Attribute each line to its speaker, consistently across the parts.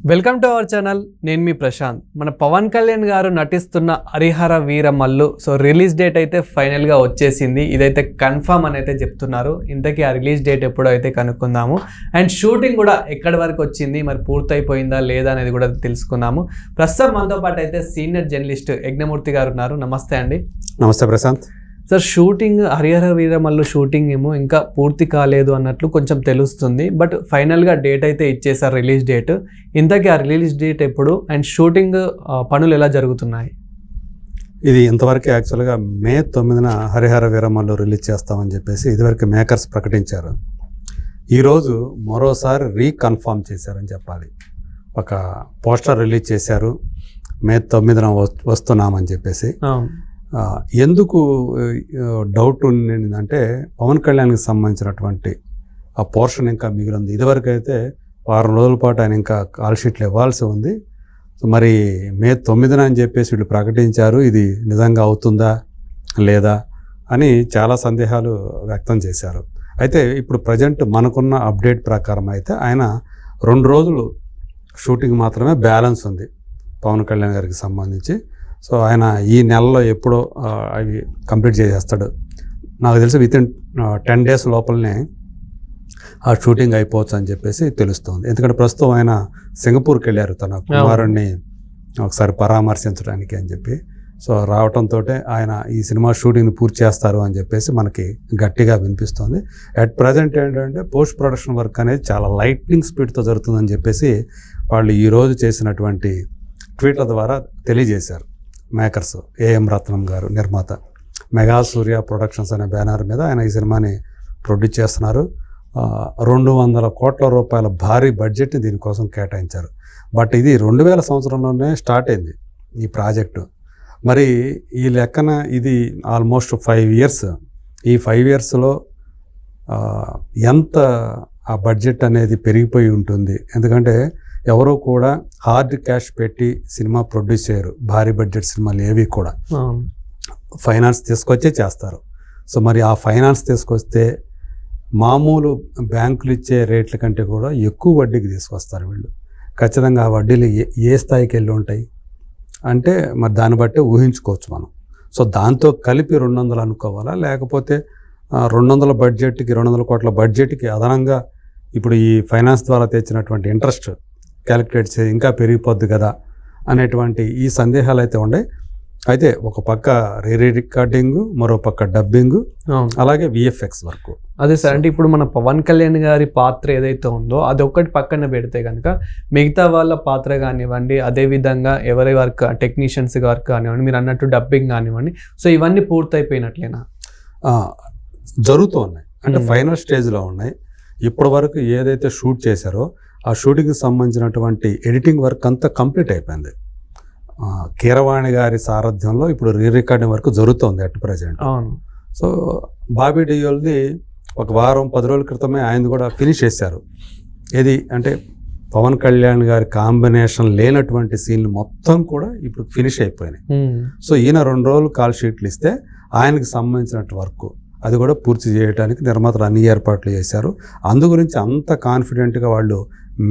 Speaker 1: Welcome to our channel. నేను మీ ప్రశాంత్. మన పవన్ కళ్యాణ్ గారు నటిస్తున్న హరిహర వీరమల్లు రిలీజ్ డేట్ అయితే ఫైనల్గా వచ్చేసింది. ఇదైతే కన్ఫర్మ్ అని అయితే చెప్తున్నారు. ఇంతకీ ఆ రిలీజ్ డేట్ ఎప్పుడో అయితే కనుక్కుందాము. అండ్ షూటింగ్ కూడా ఎక్కడి వరకు వచ్చింది, మరి పూర్తయిపోయిందా లేదా అనేది కూడా తెలుసుకుందాము. ప్రస్తుతం మనతో పాటు అయితే సీనియర్ జర్నలిస్ట్ యజ్ఞమూర్తి గారు ఉన్నారు. నమస్తే అండి.
Speaker 2: నమస్తే Prashanth.
Speaker 1: Sir, shooting Harihara Veeramallu shooting ఏమో ఇంకా పూర్తి కాలేదు అన్నట్లు కొంచెం తెలుస్తుంది. బట్ ఫైనల్గా డేట్ అయితే ఇచ్చేసారు, రిలీజ్ డేట్. ఇంతకీ ఆ రిలీజ్ డేట్ ఎప్పుడు అండ్ షూటింగ్ పనులు ఎలా జరుగుతున్నాయి?
Speaker 2: ఇది ఇంతవరకు యాక్చువల్గా మే 9న హరిహర వీరమల్లు రిలీజ్ చేస్తామని చెప్పేసి ఇదివరకు మేకర్స్ ప్రకటించారు. ఈరోజు మరోసారి రీకన్ఫర్మ్ చేశారని చెప్పాలి. ఒక పోస్టర్ రిలీజ్ చేశారు, మే 9న వస్తున్నామని చెప్పేసి. ఎందుకు డౌట్ ఉండిందంటే, పవన్ కళ్యాణ్కి సంబంధించినటువంటి ఆ పోర్షన్ ఇంకా మిగిలింది. ఇదివరకు అయితే వారం రోజుల పాటు ఆయన ఇంకా కాల్ షీట్లు ఇవ్వాల్సి ఉంది. మరి మే 9న అని చెప్పేసి వీళ్ళు ప్రకటించారు. ఇది నిజంగా అవుతుందా లేదా అని చాలా సందేహాలు వ్యక్తం చేశారు. అయితే ఇప్పుడు ప్రజెంట్ మనకున్న అప్డేట్ ప్రకారం అయితే ఆయన 2 రోజులు షూటింగ్ మాత్రమే బ్యాలెన్స్ ఉంది పవన్ కళ్యాణ్ గారికి సంబంధించి. సో ఆయన ఈ నెలలో ఎప్పుడో అవి కంప్లీట్ చేసేస్తాడు. నాకు తెలిసి వితిన్ 10 days లోపలనే ఆ షూటింగ్ అయిపోవచ్చు అని చెప్పేసి తెలుస్తుంది. ఎందుకంటే ప్రస్తుతం ఆయన సింగపూర్కి వెళ్ళారు తన కుమారుణ్ణి ఒకసారి పరామర్శించడానికి అని చెప్పి. సో రావడంతో ఆయన ఈ సినిమా షూటింగ్ని పూర్తి చేస్తారు అని చెప్పేసి మనకి గట్టిగా వినిపిస్తుంది. అట్ ప్రజెంట్ ఏంటంటే పోస్ట్ ప్రొడక్షన్ వర్క్ అనేది చాలా లైట్నింగ్ స్పీడ్తో జరుగుతుందని చెప్పేసి వాళ్ళు ఈరోజు చేసినటువంటి ట్వీట్ల ద్వారా తెలియజేశారు. మేకర్స్ ఏఎం రత్నం గారు, నిర్మాత, మెగా సూర్య ప్రొడక్షన్స్ అనే బ్యానర్ మీద ఆయన ఈ సినిమాని ప్రొడ్యూస్ చేస్తున్నారు. 200 కోట్ల రూపాయల భారీ బడ్జెట్ని దీనికోసం కేటాయించారు. బట్ ఇది 2000 సంవత్సరంలోనే స్టార్ట్ అయింది ఈ ప్రాజెక్టు. మరి ఈ లెక్కన ఇది ఆల్మోస్ట్ 5 years. ఈ 5 yearsలో ఎంత ఆ బడ్జెట్ అనేది పెరిగిపోయి ఉంటుంది. ఎందుకంటే ఎవరో కూడా హార్డ్ క్యాష్ పెట్టి సినిమా ప్రొడ్యూస్ చేయరు. భారీ బడ్జెట్ సినిమాలు ఏవి కూడా ఫైనాన్స్ తీసుకొచ్చే చేస్తారు. సో మరి ఆ ఫైనాన్స్ తీసుకొస్తే మామూలు బ్యాంకులు ఇచ్చే రేట్ల కంటే కూడా ఎక్కువ వడ్డీకి తీసుకొస్తారు వీళ్ళు. ఖచ్చితంగా ఆ వడ్డీలు ఏ స్థాయికి వెళ్ళి ఉంటాయి అంటే మరి దాన్ని బట్టే ఊహించుకోవచ్చు మనం. సో దాంతో కలిపి 200 అనుకోవాలా, లేకపోతే 200 బడ్జెట్కి 200 కోట్ల బడ్జెట్కి అదనంగా ఇప్పుడు ఈ ఫైనాన్స్ ద్వారా తెచ్చినటువంటి ఇంట్రెస్ట్ క్యాలిక్యులేట్ చేసి ఇంకా పెరిగిపోద్ది కదా అనేటువంటి ఈ సందేహాలు అయితే ఉన్నాయి. అయితే ఒక పక్క రికార్డింగ్, మరో పక్క డబ్బింగ్, అలాగే విఎఫ్ఎక్స్ వర్క్.
Speaker 1: అదే సార్, అంటే ఇప్పుడు మన పవన్ కళ్యాణ్ గారి పాత్ర ఏదైతే ఉందో అది ఒక్కటి పక్కన పెడితే కనుక మిగతా వాళ్ళ పాత్ర కానివ్వండి, అదేవిధంగా ఎవరి వర్క్, టెక్నీషియన్స్ వర్క్ కానివ్వండి, మీరు అన్నట్టు డబ్బింగ్ కానివ్వండి, సో ఇవన్నీ పూర్తయిపోయినట్లేనా?
Speaker 2: జరుగుతూ ఉన్నాయి, అంటే ఫైనల్ స్టేజ్లో ఉన్నాయి. ఇప్పటి వరకు ఏదైతే షూట్ చేశారో ఆ షూటింగ్కి సంబంధించినటువంటి ఎడిటింగ్ వర్క్ అంతా కంప్లీట్ అయిపోయింది. కీరవాణి గారి సారథ్యంలో ఇప్పుడు రికార్డింగ్ వర్క్ జరుగుతుంది అట్ ప్రజెంట్. సో బాబీ డియోల్ది ఒక వారం 10 రోజుల క్రితమే ఆయన కూడా ఫినిష్ చేశారు. ఏది అంటే పవన్ కళ్యాణ్ గారి కాంబినేషన్ లేనటువంటి సీన్లు మొత్తం కూడా ఇప్పుడు ఫినిష్ అయిపోయినాయి. సో ఈయన 2 రోజులు కాల్ షీట్లు ఇస్తే ఆయనకి సంబంధించినట్టు వర్క్ అది కూడా పూర్తి చేయడానికి నిర్మాతలు అన్ని ఏర్పాట్లు చేశారు. అందు గురించి అంత కాన్ఫిడెంట్గా వాళ్ళు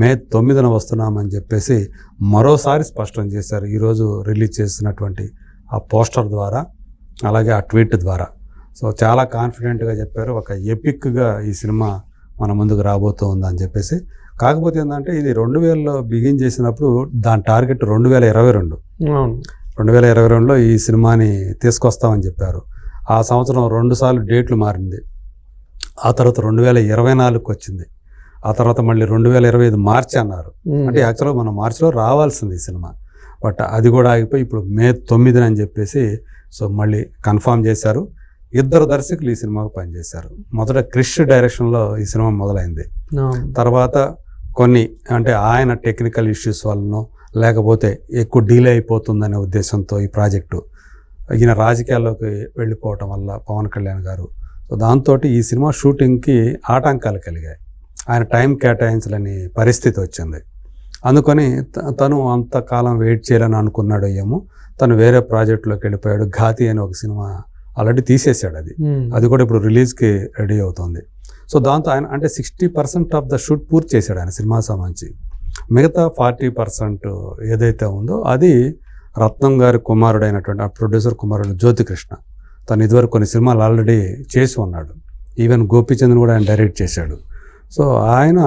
Speaker 2: మే 9న వస్తున్నామని చెప్పేసి మరోసారి స్పష్టం చేశారు ఈరోజు రిలీజ్ చేసినటువంటి ఆ పోస్టర్ ద్వారా, అలాగే ఆ ట్వీట్ ద్వారా. సో చాలా కాన్ఫిడెంట్గా చెప్పారు. ఒక ఎపిక్గా ఈ సినిమా మన ముందుకు రాబోతూ ఉందని చెప్పేసి. కాకపోతే ఏంటంటే ఇది 2000లో బిగిన్ చేసినప్పుడు దాని టార్గెట్ 2022. 2022లో ఈ సినిమాని తీసుకొస్తామని చెప్పారు. ఆ సంవత్సరం 2 సార్లు డేట్లు మారింది. ఆ తర్వాత 2024కి వచ్చింది. ఆ తర్వాత మళ్ళీ 2025 మార్చి అన్నారు. అంటే యాక్చువల్గా మనం మార్చిలో రావాల్సింది ఈ సినిమా, బట్ అది కూడా ఆగిపోయి ఇప్పుడు మే 9న అని చెప్పేసి సో మళ్ళీ కన్ఫామ్ చేశారు. 2 దర్శకులు ఈ సినిమాకు పనిచేశారు. మొదట క్రిష్ డైరెక్షన్లో ఈ సినిమా మొదలైంది. తర్వాత కొన్ని అంటే ఆయన టెక్నికల్ ఇష్యూస్ వలనో లేకపోతే ఎక్కువ డీలే అయిపోతుందనే ఉద్దేశంతో ఈ ప్రాజెక్టు ఈయన రాజకీయాల్లోకి వెళ్ళిపోవటం వల్ల పవన్ కళ్యాణ్ గారు, సో దాంతో ఈ సినిమా షూటింగ్కి ఆటంకాలు కలిగాయి. ఆయన టైం కేటాయించలేని పరిస్థితి వచ్చింది. అందుకని తను అంతకాలం వెయిట్ చేయాలని అనుకున్నాడు ఏమో, తను వేరే ప్రాజెక్టులోకి వెళ్ళిపోయాడు. ఘాతి అని ఒక సినిమా ఆల్రెడీ తీసేశాడు. అది కూడా ఇప్పుడు రిలీజ్కి రెడీ అవుతుంది. సో దాంతో ఆయన అంటే 60% ఆఫ్ ద షూట్ పూర్తి చేశాడు ఆయన సినిమా సంబంధించి. మిగతా 40% ఏదైతే ఉందో అది రత్నం గారి కుమారుడైనటువంటి ఆ ప్రొడ్యూసర్ కుమారుడు జ్యోతికృష్ణ. తను ఇదివరకు కొన్ని సినిమాలు ఆల్రెడీ చేసి ఉన్నాడు. ఈవెన్ గోపీచంద్ని కూడా ఆయన డైరెక్ట్ చేశాడు. సో ఆయన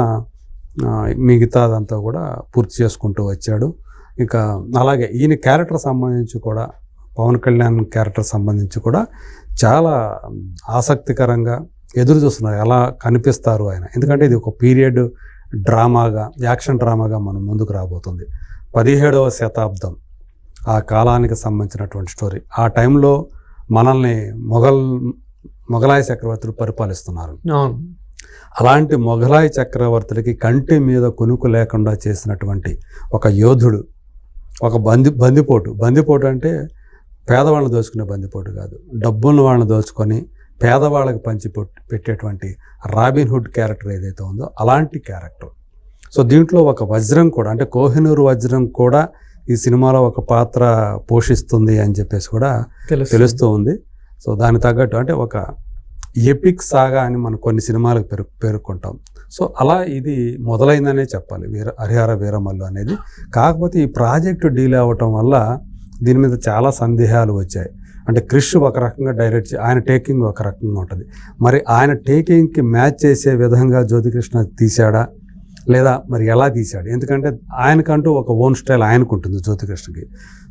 Speaker 2: మిగతాదంతా కూడా పూర్తి చేసుకుంటూ వచ్చాడు. ఇంకా అలాగే ఈయన క్యారెక్టర్ సంబంధించి కూడా, పవన్ కళ్యాణ్ క్యారెక్టర్ సంబంధించి కూడా చాలా ఆసక్తికరంగా ఎదురు చూస్తున్నారు ఎలా కనిపిస్తారు ఆయన. ఎందుకంటే ఇది ఒక పీరియడ్ డ్రామాగా, యాక్షన్ డ్రామాగా మనం ముందుకు రాబోతుంది. 17వ శతాబ్దం ఆ కాలానికి సంబంధించినటువంటి స్టోరీ. ఆ టైంలో మనల్ని మొఘలాయి చక్రవర్తులు పరిపాలిస్తున్నారు. అలాంటి మొఘలాయి చక్రవర్తులకి కంటి మీద కొనుక్కు లేకుండా చేసినటువంటి ఒక యోధుడు, ఒక బందిపోటు అంటే పేదవాళ్ళని దోచుకునే బందిపోటు కాదు, డబ్బులను వాళ్ళని దోచుకొని పేదవాళ్ళకి పెట్టేటువంటి రాబిన్ హుడ్ క్యారెక్టర్ ఏదైతే ఉందో అలాంటి క్యారెక్టర్. సో దీంట్లో ఒక వజ్రం కూడా, అంటే కోహినూరు వజ్రం కూడా ఈ సినిమాలో ఒక పాత్ర పోషిస్తుంది అని చెప్పేసి కూడా తెలుస్తూ ఉంది. సో దానికి తగ్గట్టు అంటే ఒక ఎపిక్ సాగా అని మనం కొన్ని సినిమాలకు పేర్కొంటాం. సో అలా ఇది మొదలైందనే చెప్పాలి హరిహర వీరమల్లు అనేది. కాకపోతే ఈ ప్రాజెక్టు డీలే అవ్వటం వల్ల దీని మీద చాలా సందేహాలు వచ్చాయి. అంటే క్రిష్ ఒక రకంగా డైరెక్ట్ ఆయన టేకింగ్ ఒక రకంగా ఉంటుంది. మరి ఆయన టేకింగ్కి మ్యాచ్ చేసే విధంగా జ్యోతికృష్ణ తీశాడా లేదా మరి ఎలా తీశాడు? ఎందుకంటే ఆయనకంటూ ఒక ఓన్ స్టైల్ ఆయనకు ఉంటుంది జ్యోతికృష్ణకి.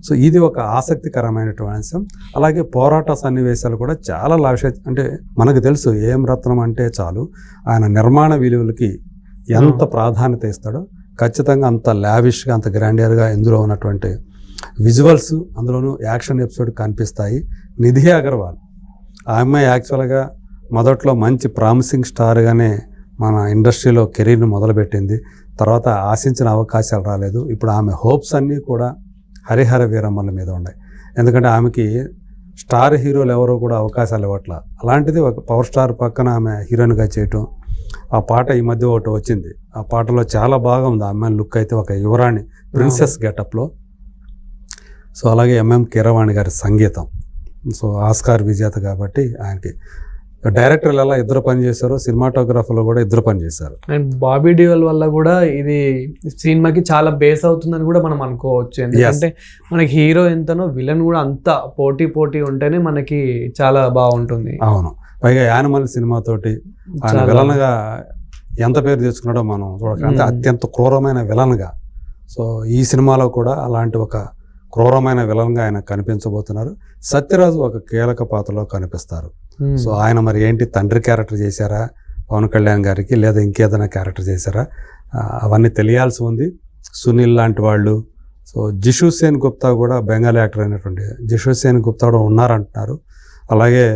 Speaker 2: సో ఇది ఒక ఆసక్తికరమైనటువంటి అంశం. అలాగే పోరాట సన్నివేశాలు కూడా చాలా అంటే మనకు తెలుసు ఏం రత్నం అంటే చాలు ఆయన నిర్మాణ విలువలకి ఎంత ప్రాధాన్యత ఇస్తాడో ఖచ్చితంగా అంత లావిష్గా, అంత గ్రాండియర్గా ఇందులో ఉన్నటువంటి విజువల్స్, అందులోనూ యాక్షన్ ఎపిసోడ్ కనిపిస్తాయి. నిధి అగర్వాల్ ఆ అమ్మాయి యాక్చువల్గా మొదట్లో మంచి ప్రామిసింగ్ స్టార్గానే మన ఇండస్ట్రీలో కెరీర్ని మొదలుపెట్టింది. తర్వాత ఆశించిన అవకాశాలు రాలేదు. ఇప్పుడు ఆమె హోప్స్ అన్నీ కూడా హరిహర వీరమల్లు మీద ఉన్నాయి. ఎందుకంటే ఆమెకి స్టార్ హీరోలు ఎవరో కూడా అవకాశాలు ఇవ్వట్ల. అలాంటిది ఒక పవర్ స్టార్ పక్కన ఆమె హీరోయిన్గా చేయటం. ఆ పాట ఈ మధ్య ఒకటి వచ్చింది. ఆ పాటలో చాలా బాగా ఉంది ఆ అమ్మాయి లుక్ అయితే, ఒక యువరాణి ప్రిన్సెస్ గెటప్లో. సో అలాగే ఎంఎం కీరవాణి గారి సంగీతం. సో ఆస్కార్ విజేత కాబట్టి ఆయనకి డైరెక్టర్లు ఎలా ఇద్దరు పని చేశారో సినిమాటోగ్రాఫర్లు కూడా ఇద్దరు పని చేశారు.
Speaker 1: అండ్ బాబీ డియోల్ వల్ల కూడా ఇది సినిమాకి చాలా బేస్ అవుతుందని కూడా మనం అనుకోవచ్చు. ఎందుకంటే మనకి హీరో ఎంతనో విలన్ కూడా అంత పోటీ ఉంటేనే మనకి చాలా బాగుంటుంది.
Speaker 2: అవును, పైగా యానిమల్ సినిమాతోటి ఆయన విలన్గా ఎంత పేరు తెచ్చుకున్నాడో మనం చూడక. అంటే అత్యంత క్రూరమైన విలన్గా. సో ఈ సినిమాలో కూడా అలాంటి ఒక క్రూరమైన విలన్గా ఆయన కనిపించబోతున్నారు. సత్యరాజు ఒక కీలక పాత్రలో కనిపిస్తారు. సో ఆయన మరి ఏంటి, తండ్రి క్యారెక్టర్ చేశారా పవన్ కళ్యాణ్ గారికి, లేదా ఇంకేదైనా క్యారెక్టర్ చేశారా, అవన్నీ తెలియాల్సి ఉంది. సునీల్ లాంటి వాళ్ళు. సో జిషు సేన్ గుప్తా కూడా బెంగాలీ యాక్టర్ అయినటువంటి జిషు సేన్ గుప్తా కూడా ఉన్నారంటున్నారు. అలాగే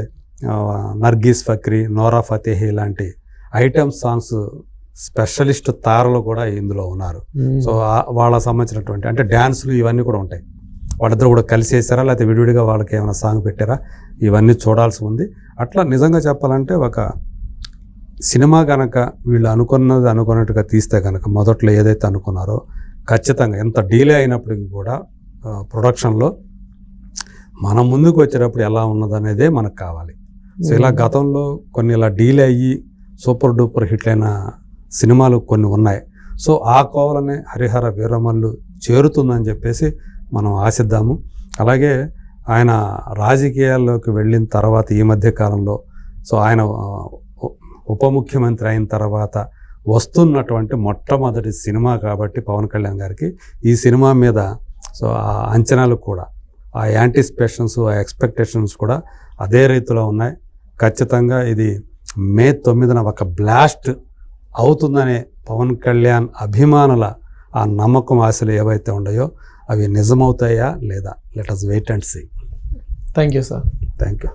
Speaker 2: నర్గీస్ ఫక్రీ, నోరా ఫతేహి లాంటి ఐటమ్ సాంగ్స్ స్పెషలిస్ట్ తారలు కూడా ఇందులో ఉన్నారు. సో వాళ్ళకి సంబంధించినటువంటి అంటే డ్యాన్సులు ఇవన్నీ కూడా ఉంటాయి. వాళ్ళిద్దరు కూడా కలిసి వేసారా లేకపోతే విడివిడిగా వాళ్ళకి ఏమైనా సాంగ్ పెట్టారా, ఇవన్నీ చూడాల్సి ఉంది. అట్లా నిజంగా చెప్పాలంటే ఒక సినిమా కనుక వీళ్ళు అనుకున్నట్టుగా తీస్తే కనుక, మొదట్లో ఏదైతే అనుకున్నారో ఖచ్చితంగా ఎంత డీలే అయినప్పటికీ కూడా ప్రొడక్షన్లో మన ముందుకు వచ్చేటప్పుడు ఎలా ఉన్నదనేదే మనకు కావాలి. సో ఇలా గతంలో కొన్ని ఇలా డీలే అయ్యి సూపర్ డూపర్ హిట్ అయిన సినిమాలు కొన్ని ఉన్నాయి. సో ఆ కోవలనే హరిహర వీరమల్లు చేరుతుందని చెప్పేసి మనం ఆశిద్దాము. అలాగే ఆయన రాజకీయాల్లోకి వెళ్ళిన తర్వాత ఈ మధ్య కాలంలో, సో ఆయన ఉప ముఖ్యమంత్రి అయిన తర్వాత వస్తున్నటువంటి మొట్టమొదటి సినిమా కాబట్టి పవన్ కళ్యాణ్ గారికి ఈ సినిమా మీద సో ఆ అంచనాలు కూడా, ఆ యాంటిసిపేషన్స్, ఆ ఎక్స్పెక్టేషన్స్ కూడా అదే రీతిలో ఉన్నాయి. ఖచ్చితంగా ఇది మే 9న ఒక బ్లాస్ట్ అవుతుందనే పవన్ కళ్యాణ్ అభిమానుల ఆ నమ్మకం, ఆశలు ఏవైతే ఉన్నాయో అవి నిజమవుతాయా లేదా, let us wait and see.
Speaker 1: Thank you sir.
Speaker 2: Thank you.